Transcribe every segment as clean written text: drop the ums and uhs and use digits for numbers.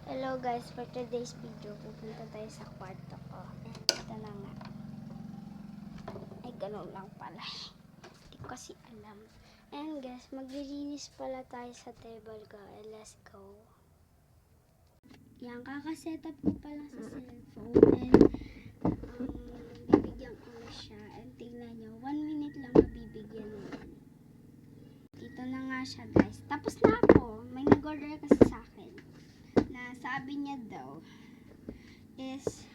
Hello guys, for today's video, pupunta tayo sa kwarto ko. Ito na nga. Ay, ganun lang pala. Hindi ko kasi alam. And guys, maglilinis pala tayo sa table ko. Let's go. Yan, kakasetup ko pala sa cellphone. And, bibigyan ko na siya. And tingnan nyo, 1 minute lang mabibigyan mo. Dito na nga siya guys. Tapos na ako. May nag-order kasi sa akin. Na sabi niya daw is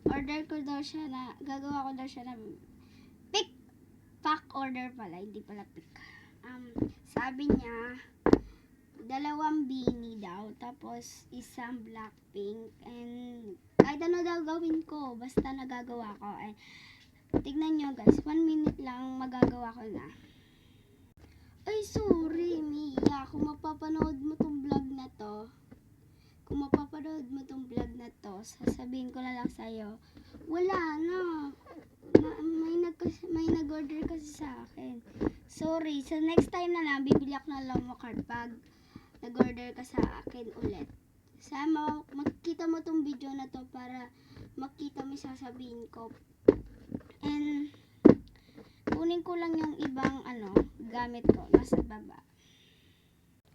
order ko daw siya na gagawa ko daw siya na pick pack order pala, hindi pala pick. Sabi niya 2 beanie daw, tapos isang Blackpink, and kahit ano daw gawin ko basta nagagawa ko. Tignan nyo guys, 1 minute lang magagawa ko na. Ay sorry Mia, kung mapapanood mo tong vlog na to, sasabihin ko na lang sa'yo, wala na. May nag-order kasi sa akin. Sorry, so next time na lang, bibili ako ng Lomo card pag nag-order ka sa akin ulit. Sana makita mo tong video na to para makita mo yung sasabihin ko. And kunin ko lang yung ibang gamit ko nasa baba.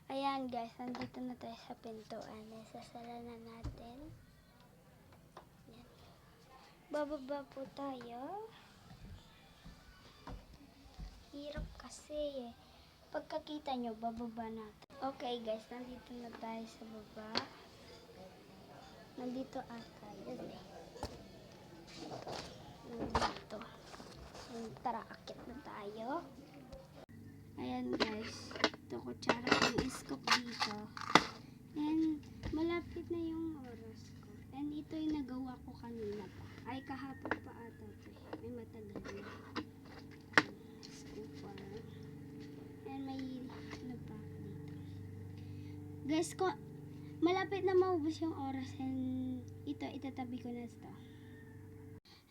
Ayan guys, nandito na tayo sa pintuan. Sasara na natin. Ayan. Bababa po tayo. Hirap kasi eh. Pagkakita nyo, bababa natin. Okay guys, nandito na tayo sa baba. Nandito ata. Yan eh. Nandito. Tara, akit na tayo. Ayan guys. Ito kutsara yung iskop dito. And malapit na yung oras ko. And ito yung nagawa ko kanina pa. Ay, kahapon pa ata ito. May matagal na. Scoopar. And may ano pa dito. Guys, ko malapit na maubos yung oras. And ito, itatabi ko na ito.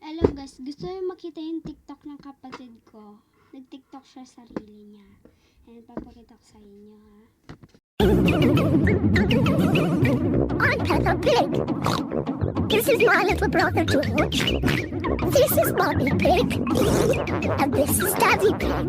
Hello guys, gusto nyo makita yung TikTok ng kapatid ko. Nag-TikTok siya sarili niya. And papakita ko sa inyo ha. I'm Peppa Pig. This is my little brother George. This is Mommy Pig. And this is Daddy Pig.